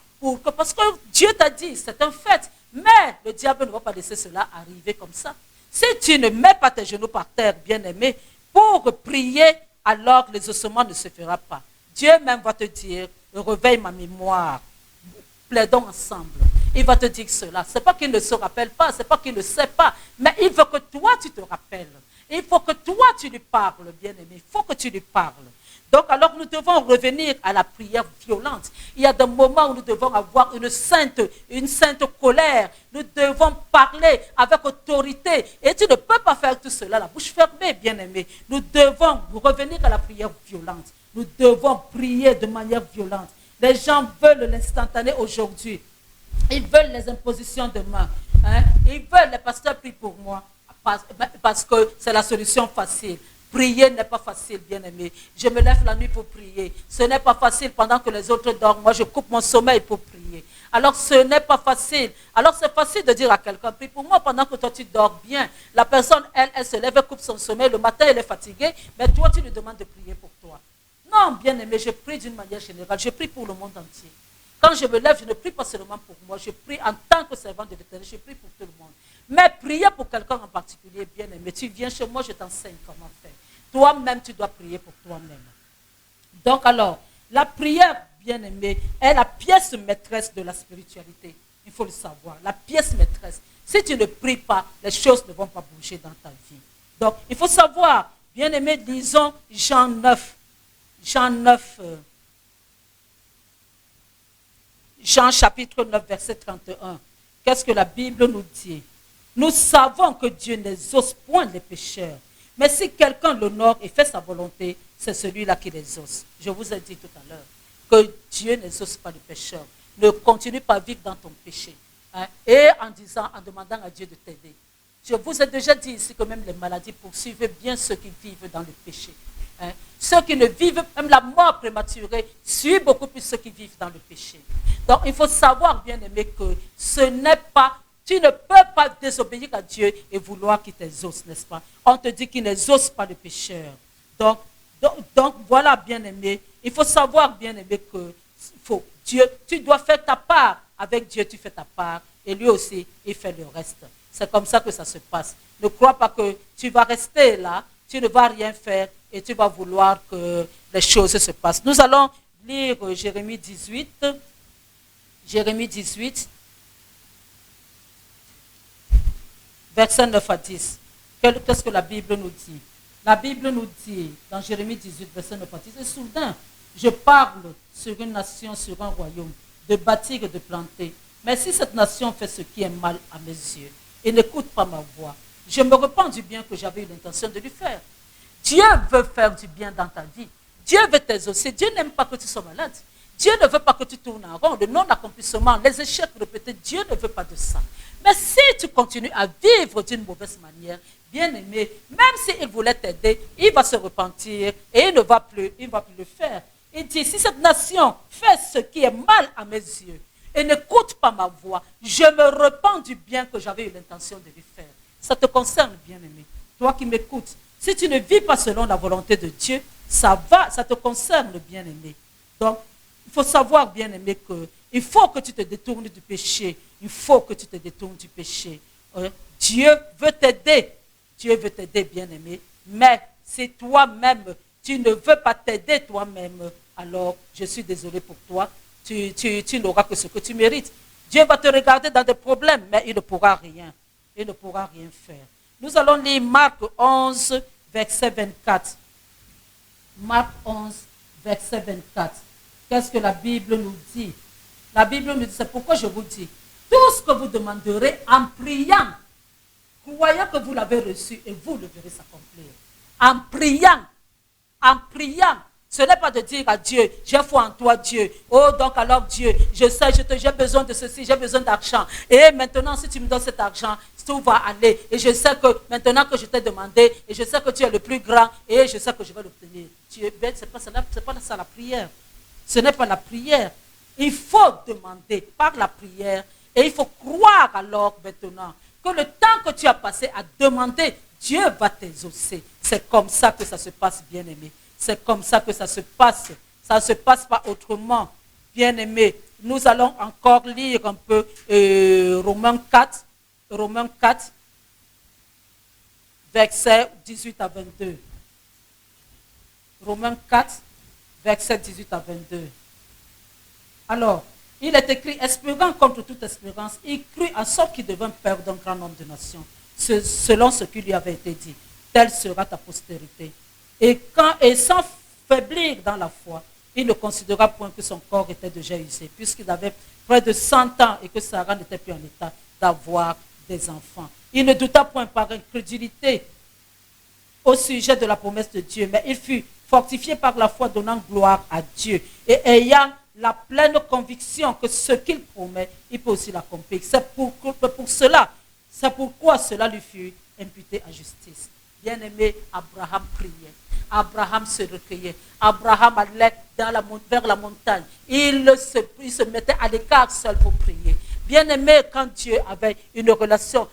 parce que Dieu t'a dit, c'est un fait. Mais le diable ne va pas laisser cela arriver comme ça. Si tu ne mets pas tes genoux par terre, bien-aimé, pour prier, alors les ossements ne se feront pas. Dieu même va te dire, réveille ma mémoire, plaidons ensemble. Il va te dire cela. Ce n'est pas qu'il ne se rappelle pas, ce n'est pas qu'il ne sait pas, mais il veut que toi tu te rappelles. Il faut que toi tu lui parles, bien-aimé. Il faut que tu lui parles. Donc alors nous devons revenir à la prière violente. Il y a des moments où nous devons avoir une sainte colère. Nous devons parler avec autorité. Et tu ne peux pas faire tout cela, la bouche fermée, bien-aimé. Nous devons revenir à la prière violente. Nous devons prier de manière violente. Les gens veulent l'instantané aujourd'hui. Ils veulent les impositions de main. Ils veulent, les pasteurs prient pour moi. Parce que c'est la solution facile. Prier n'est pas facile, bien-aimé. Je me lève la nuit pour prier. Ce n'est pas facile pendant que les autres dorment. Moi, je coupe mon sommeil pour prier. Alors, ce n'est pas facile. Alors, c'est facile de dire à quelqu'un, prie pour moi pendant que toi, tu dors bien. La personne, elle se lève, elle coupe son sommeil. Le matin, elle est fatiguée. Mais toi, tu lui demandes de prier pour toi. Non, bien-aimé, je prie d'une manière générale. Je prie pour le monde entier. Quand je me lève, je ne prie pas seulement pour moi. Je prie en tant que servant de l'Éternel. Je prie pour tout le monde. Mais prier pour quelqu'un en particulier, bien-aimé, tu viens chez moi, je t'enseigne comment faire. Toi-même, tu dois prier pour toi-même. Donc alors, la prière, bien-aimée, est la pièce maîtresse de la spiritualité. Il faut le savoir. La pièce maîtresse. Si tu ne pries pas, les choses ne vont pas bouger dans ta vie. Donc, il faut savoir, bien-aimé, disons Jean 9. Jean chapitre 9, verset 31. Qu'est-ce que la Bible nous dit? Nous savons que Dieu n'exauce point les pécheurs. Mais si quelqu'un l'honore et fait sa volonté, c'est celui-là qui l'exauce. Je vous ai dit tout à l'heure que Dieu n'exauce pas les pécheurs. Ne continue pas à vivre dans ton péché. Et en demandant à Dieu de t'aider. Je vous ai déjà dit ici que même les maladies poursuivent bien ceux qui vivent dans le péché. Ceux qui ne vivent, même la mort prématurée, suit beaucoup plus ceux qui vivent dans le péché. Donc il faut savoir, bien aimé, que ce n'est pas... Tu ne peux pas désobéir à Dieu et vouloir qu'il t'exauce, n'est-ce pas? On te dit qu'il n'exauce pas le pécheur. Donc voilà, bien-aimé. Il faut savoir, bien-aimé, que Dieu, tu dois faire ta part. Avec Dieu, tu fais ta part. Et lui aussi, il fait le reste. C'est comme ça que ça se passe. Ne crois pas que tu vas rester là, tu ne vas rien faire et tu vas vouloir que les choses se passent. Nous allons lire Jérémie 18. Jérémie 18. Verset 9 à 10. Qu'est-ce que la Bible nous dit? La Bible nous dit, dans Jérémie 18, verset 9 à 10, et soudain, je parle sur une nation, sur un royaume, de bâtir et de planter. Mais si cette nation fait ce qui est mal à mes yeux et n'écoute pas ma voix, je me repens du bien que j'avais eu l'intention de lui faire. Dieu veut faire du bien dans ta vie. Dieu veut t'exaucer. Dieu n'aime pas que tu sois malade. Dieu ne veut pas que tu tournes en rond. Le non-accomplissement, les échecs répétés, Dieu ne veut pas de ça. Mais si tu continues à vivre d'une mauvaise manière, bien-aimé, même s'il voulait t'aider, il va se repentir et il ne va plus le faire. Il dit, si cette nation fait ce qui est mal à mes yeux et n'écoute pas ma voix, je me repens du bien que j'avais eu l'intention de lui faire. Ça te concerne, bien-aimé. Toi qui m'écoutes, si tu ne vis pas selon la volonté de Dieu, ça te concerne, bien-aimé. Donc, il faut savoir, bien-aimé, qu'il faut que tu te détournes du péché. Il faut que tu te détournes du péché. Dieu veut t'aider. Dieu veut t'aider, bien-aimé. Mais si toi-même, tu ne veux pas t'aider toi-même, alors je suis désolé pour toi. Tu n'auras que ce que tu mérites. Dieu va te regarder dans des problèmes, mais il ne pourra rien. Il ne pourra rien faire. Nous allons lire Marc 11, verset 24. Marc 11, verset 24. Qu'est-ce que la Bible nous dit? La Bible nous dit, c'est pourquoi je vous dis, tout ce que vous demanderez en priant, croyant que vous l'avez reçu et vous le verrez s'accomplir. En priant, ce n'est pas de dire à Dieu, j'ai foi en toi Dieu. Oh donc alors Dieu, je sais, j'ai besoin de ceci, j'ai besoin d'argent. Et maintenant si tu me donnes cet argent, tout va aller. Et je sais que maintenant que je t'ai demandé, et je sais que tu es le plus grand, et je sais que je vais l'obtenir. Ce n'est pas ça la prière. Ce n'est pas la prière. Il faut demander par la prière et il faut croire alors maintenant que le temps que tu as passé à demander, Dieu va t'exaucer. C'est comme ça que ça se passe, bien-aimé. C'est comme ça que ça se passe. Ça ne se passe pas autrement, bien-aimé. Nous allons encore lire un peu Romains 4. Romains 4. versets 18 à 22. Romains 4, versets 18 à 22. Alors, il est écrit, espérant contre toute espérance, il crut en sorte qu'il devint père d'un grand nombre de nations, selon ce qui lui avait été dit. Telle sera ta postérité. Et sans faiblir dans la foi, il ne considéra point que son corps était déjà usé, puisqu'il avait près de 100 ans et que Sarah n'était plus en état d'avoir des enfants. Il ne douta point par incrédulité au sujet de la promesse de Dieu, mais il fut fortifié par la foi, donnant gloire à Dieu et ayant la pleine conviction que ce qu'il promet, il peut aussi l'accomplir. C'est pourquoi cela lui fut imputé à justice. Bien-aimé, Abraham priait. Abraham se recueillait. Abraham allait vers la montagne. Il se mettait à l'écart seul pour prier. Bien-aimé, quand Dieu avait une relation,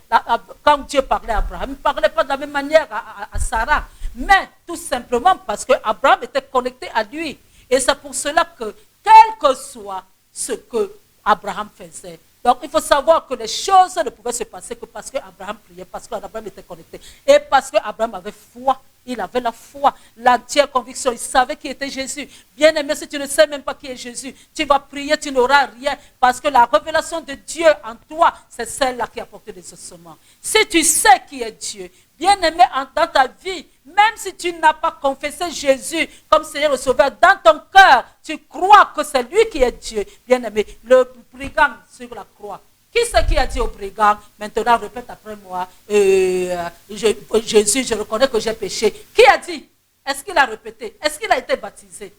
quand Dieu parlait à Abraham, il ne parlait pas de la même manière à Sarah, mais tout simplement parce que Abraham était connecté à lui. Et c'est pour cela que, quel que soit ce que Abraham faisait, donc il faut savoir que les choses ne pouvaient se passer que parce qu'Abraham priait, parce qu'Abraham était connecté, et parce qu'Abraham avait foi. Il avait la foi, l'entière conviction. Il savait qui était Jésus. Bien-aimé, si tu ne sais même pas qui est Jésus, tu vas prier, tu n'auras rien. Parce que la révélation de Dieu en toi, c'est celle-là qui a porté les ossements. Si tu sais qui est Dieu, bien-aimé, dans ta vie, même si tu n'as pas confessé Jésus comme Seigneur et Sauveur, dans ton cœur, tu crois que c'est lui qui est Dieu. Bien-aimé, le brigand sur la croix. Qui c'est qui a dit au brigand, maintenant répète après moi, Jésus, je reconnais que j'ai péché. Qui a dit? Est-ce qu'il a répété? Est-ce qu'il a été baptisé?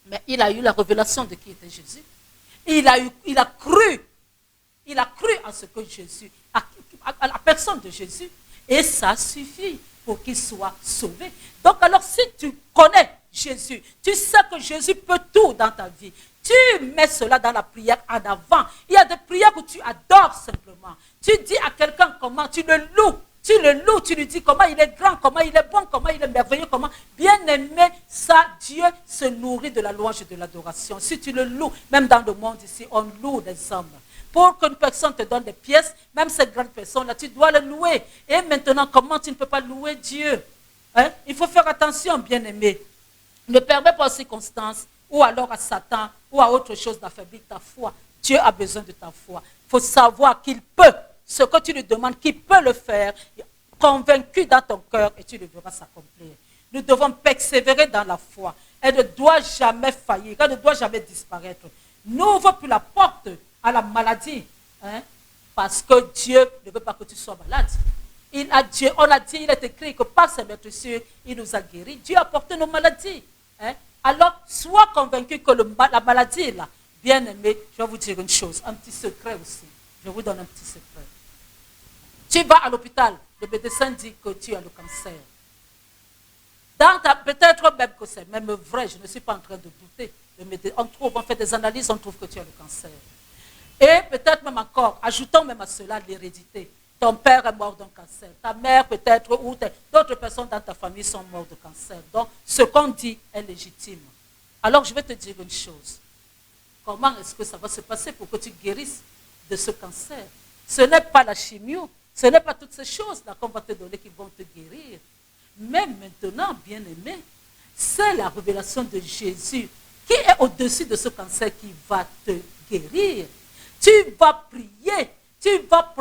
Mais il a eu la révélation de qui était Jésus. Il a cru en ce que Jésus, à la personne de Jésus. Et ça suffit pour qu'il soit sauvé. Donc alors si tu connais Jésus, tu sais que Jésus peut tout dans ta vie. Tu mets cela dans la prière en avant. Il y a des prières où tu adores simplement. Tu dis à quelqu'un comment, tu le loues, tu lui dis comment il est grand, comment il est bon, comment il est merveilleux, comment. Bien aimé, ça, Dieu se nourrit de la louange et de l'adoration. Si tu le loues, même dans le monde ici, on loue les hommes. Pour qu'une personne te donne des pièces, même ces grandes personnes-là, tu dois le louer. Et maintenant, comment tu ne peux pas louer Dieu? Il faut faire attention, bien aimé. Ne permets pas aux circonstances, ou alors à Satan, ou à autre chose d'affaiblir ta foi. Dieu a besoin de ta foi. Il faut savoir qu'il peut, ce que tu lui demandes, qu'il peut le faire, convaincu dans ton cœur, et tu le verras s'accomplir. Nous devons persévérer dans la foi. Elle ne doit jamais faillir, elle ne doit jamais disparaître. N'ouvre plus la porte à la maladie, parce que Dieu ne veut pas que tu sois malade. On a dit, il est écrit que par ses meurtrissures, il nous a guéris. Dieu a porté nos maladies. Alors, sois convaincu que la maladie est là. Bien-aimé, je vais vous dire une chose, un petit secret aussi. Je vous donne un petit secret. Tu vas à l'hôpital, le médecin dit que tu as le cancer. Peut-être même que c'est même vrai, je ne suis pas en train de douter. On fait des analyses, on trouve que tu as le cancer. Et peut-être même encore, ajoutons même à cela l'hérédité. Ton père est mort d'un cancer. Ta mère peut-être, ou d'autres personnes dans ta famille sont mortes de cancer. Donc, ce qu'on dit est légitime. Alors, je vais te dire une chose. Comment est-ce que ça va se passer pour que tu guérisses de ce cancer? Ce n'est pas la chimio, ce n'est pas toutes ces choses-là qu'on va te donner qui vont te guérir. Mais maintenant, bien-aimé, c'est la révélation de Jésus qui est au-dessus de ce cancer qui va te guérir. Tu vas prier. Tu vas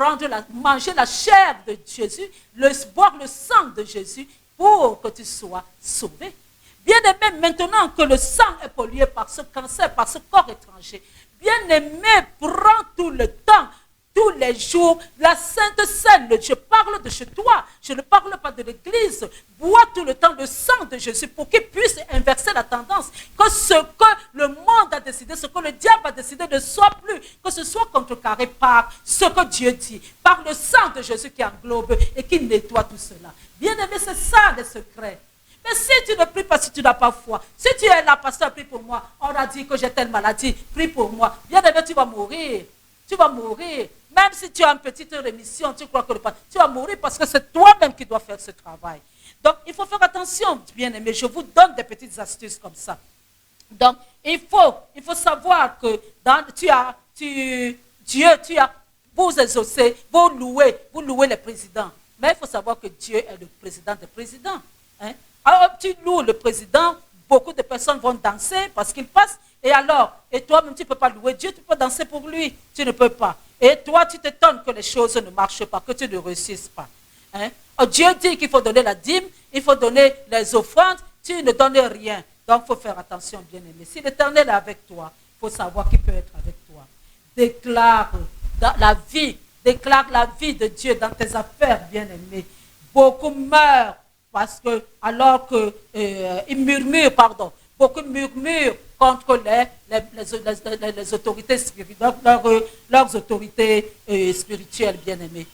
manger la chair de Jésus, boire le sang de Jésus pour que tu sois sauvé. Bien-aimé, maintenant que le sang est pollué par ce cancer, par ce corps étranger, bien-aimé, prends tout le temps, tous les jours, la Sainte Seine. Je parle de chez toi, je ne parle pas de l'église. Bois tout le temps le sang de Jésus pour qu'il puisse inverser la tendance. Que ce que le monde a décidé, ce que le diable a décidé ne soit plus, que ce soit contrecarré par ce que Dieu dit, par le sang de Jésus qui englobe et qui nettoie tout cela. Bien-aimé, c'est ça le secret. Mais si tu ne pries pas, si tu n'as pas foi, si tu es là, pasteur, prie pour moi, on a dit que j'ai telle maladie, prie pour moi. Bien-aimé, tu vas mourir. Tu vas mourir. Même si tu as une petite rémission, tu crois que tu vas mourir parce que c'est toi-même qui dois faire ce travail. Donc, il faut faire attention, bien-aimé. Je vous donne des petites astuces comme ça. Donc, il faut savoir que vous exaucez, vous louez les présidents. Mais il faut savoir que Dieu est le président des présidents. Hein? Alors, tu loues le président, beaucoup de personnes vont danser parce qu'il passe. Et alors, et toi-même, tu ne peux pas louer Dieu, tu peux danser pour lui. Tu ne peux pas. Et toi, tu t'étonnes que les choses ne marchent pas, que tu ne réussisses pas. Hein? Dieu dit qu'il faut donner la dîme, il faut donner les offrandes, tu ne donnes rien. Donc, il faut faire attention, bien-aimé. Si l'Éternel est avec toi, il faut savoir qu'il peut être avec toi. Déclare la vie de Dieu dans tes affaires, bien-aimé. Beaucoup meurent parce que, alors que, ils murmurent, beaucoup murmurent contre les autorités spirituelles, leurs autorités spirituelles, bien-aimées.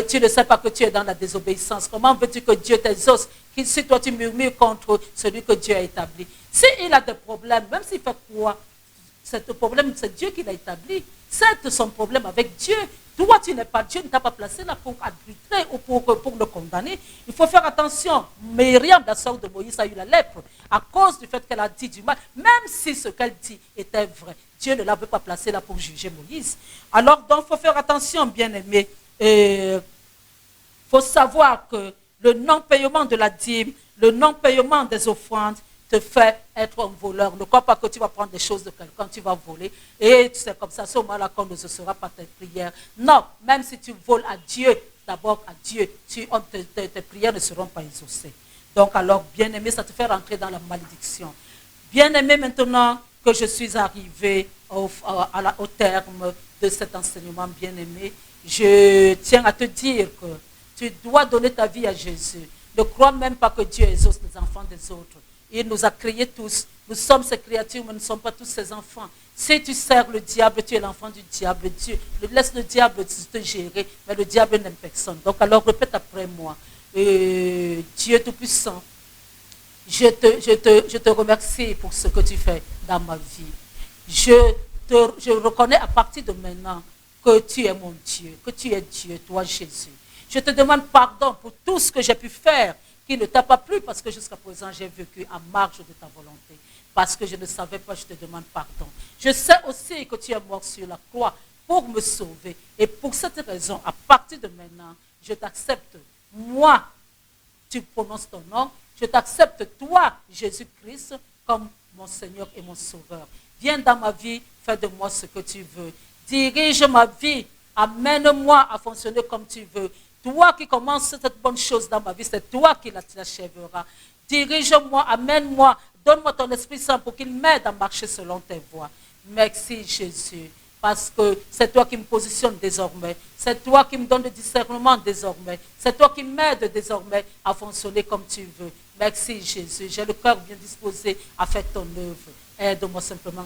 Tu ne sais pas que tu es dans la désobéissance. Comment veux-tu que Dieu t'exauce si toi tu murmures contre celui que Dieu a établi? S'il a des problèmes, même s'il fait quoi, c'est le problème, c'est Dieu qui l'a établi. C'est son problème avec Dieu. Toi, tu n'es pas Dieu, ne t'a pas placé là pour arbitrer ou pour le condamner. Il faut faire attention. Myriam, la sœur de Moïse, a eu la lèpre à cause du fait qu'elle a dit du mal. Même si ce qu'elle dit était vrai, Dieu ne l'avait pas placé là pour juger Moïse. Alors, donc, il faut faire attention, bien-aimé. Il faut savoir que le non-paiement de la dîme, le non-paiement des offrandes te fait être un voleur. Ne crois pas que tu vas prendre des choses de quelqu'un, tu vas voler. Et c'est comme ça, ce moment-là qu'on ne se sera pas tes prières. Non, même si tu voles à Dieu, d'abord à Dieu, tes prières ne seront pas exaucées. Donc alors, bien-aimé, ça te fait rentrer dans la malédiction. Bien-aimé, maintenant que je suis arrivé au terme de cet enseignement, bien-aimé, je tiens à te dire que tu dois donner ta vie à Jésus. Ne crois même pas que Dieu exauce les enfants des autres. Il nous a créés tous. Nous sommes ses créatures, mais nous ne sommes pas tous ses enfants. Si tu sers le diable, tu es l'enfant du diable. Dieu, laisse le diable te gérer, mais le diable n'aime personne. Donc alors répète après moi. Dieu Tout-Puissant, je te remercie pour ce que tu fais dans ma vie. Je reconnais à partir de maintenant que tu es mon Dieu, que tu es Dieu, toi Jésus. Je te demande pardon pour tout ce que j'ai pu faire qui ne t'a pas plu, parce que jusqu'à présent j'ai vécu en marge de ta volonté. Parce que je ne savais pas, je te demande pardon. Je sais aussi que tu es mort sur la croix pour me sauver. Et pour cette raison, à partir de maintenant, je t'accepte. Moi, tu prononces ton nom, je t'accepte toi, Jésus-Christ, comme mon Seigneur et mon Sauveur. Viens dans ma vie, fais de moi ce que tu veux. Dirige ma vie, amène-moi à fonctionner comme tu veux. Toi qui commences cette bonne chose dans ma vie, c'est toi qui l'achèveras. Dirige-moi, amène-moi, donne-moi ton Esprit Saint pour qu'il m'aide à marcher selon tes voies. Merci Jésus, parce que c'est toi qui me positionne désormais. C'est toi qui me donne le discernement désormais. C'est toi qui m'aide désormais à fonctionner comme tu veux. Merci Jésus, j'ai le cœur bien disposé à faire ton œuvre. Aide-moi simplement,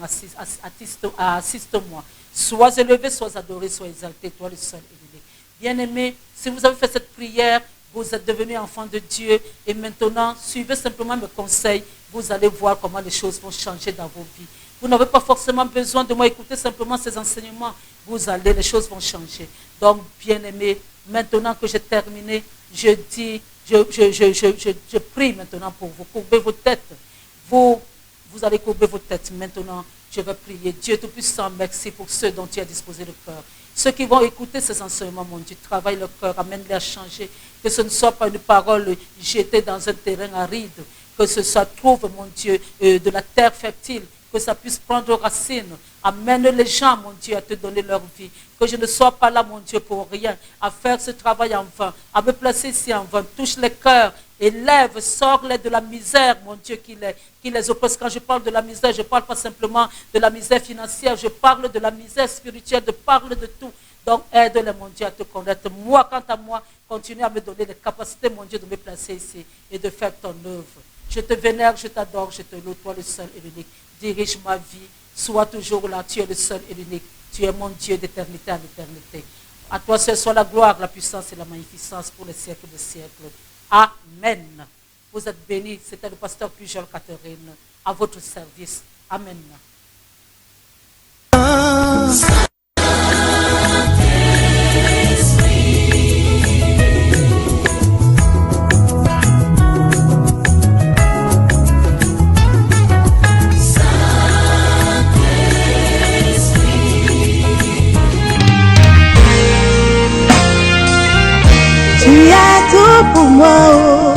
assiste-moi. Sois élevé, sois adoré, sois exalté, toi le seul et l'unique. Bien-aimé, si vous avez fait cette prière, vous êtes devenu enfant de Dieu et maintenant, suivez simplement mes conseils. Vous allez voir comment les choses vont changer dans vos vies. Vous n'avez pas forcément besoin de moi écouter simplement ces enseignements. Les choses vont changer. Donc, bien-aimé, maintenant que j'ai terminé, je prie maintenant pour vous. Courbez vos têtes. Vous allez courber vos têtes. Maintenant, je vais prier. Dieu Tout-Puissant, merci pour ceux dont tu as disposé le cœur. Ceux qui vont écouter ces enseignements, mon Dieu, travaille leur cœur, amène-les à changer. Que ce ne soit pas une parole jetée dans un terrain aride. Que ce soit, trouve, mon Dieu, de la terre fertile. Que ça puisse prendre racine. Amène les gens, mon Dieu, à te donner leur vie. Que je ne sois pas là, mon Dieu, pour rien. À faire ce travail en vain. À me placer ici en vain. Touche les cœurs. Élève, sors-les de la misère, mon Dieu, qui les oppresse. Quand je parle de la misère, je ne parle pas simplement de la misère financière, je parle de la misère spirituelle, je parle de tout. Donc aide-les, mon Dieu, à te connaître. Moi, quant à moi, continue à me donner les capacités, mon Dieu, de me placer ici et de faire ton œuvre. Je te vénère, je t'adore, je te loue, toi le seul et l'unique. Dirige ma vie, sois toujours là, tu es le seul et l'unique. Tu es mon Dieu d'éternité en éternité. À toi seul soit la gloire, la puissance et la magnificence pour les siècles des siècles. Amen. Vous êtes bénis. C'était le pasteur Pujol Catherine à votre service. Amen. Tu as pour moi, oh,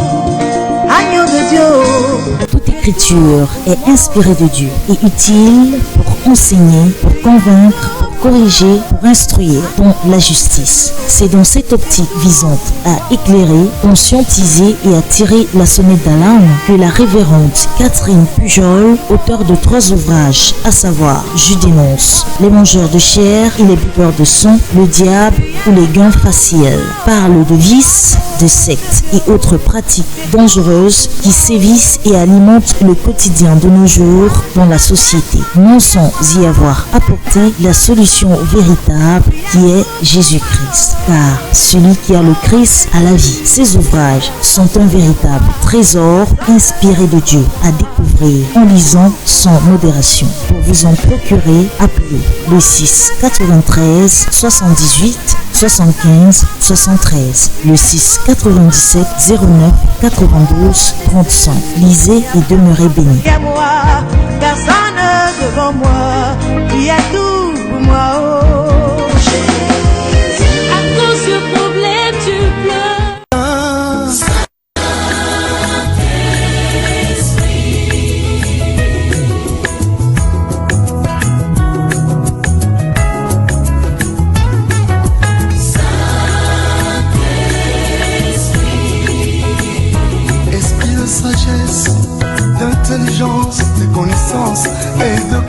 agneau de Dieu. Toute écriture est inspirée de Dieu et utile pour enseigner, pour convaincre, pour corriger, pour instruire dans la justice. C'est dans cette optique visant à éclairer, conscientiser et à tirer la sonnette d'alarme que la révérende Catherine Pujol, auteure de 3 ouvrages, à savoir Je dénonce, Les mangeurs de chair et les buveurs de sang, Le diable ou les gains faciles, parle de vices, de sectes et autres pratiques dangereuses qui sévissent et alimentent le quotidien de nos jours dans la société, non sans y avoir apporté la solution véritable qui est Jésus-Christ. Car celui qui a le Christ a la vie. Ces ouvrages sont un véritable trésor inspiré de Dieu à découvrir en lisant sans modération. Pour vous en procurer, appelez le 6 93 78 75 73, le 6 97 09 92 35. Lisez et demeurez bénis. Et moi, personne devant moi, qui a tout pour moi, oh. À cause du problème, tu pleures. Esprit de sagesse, d'intelligence, de connaissance et de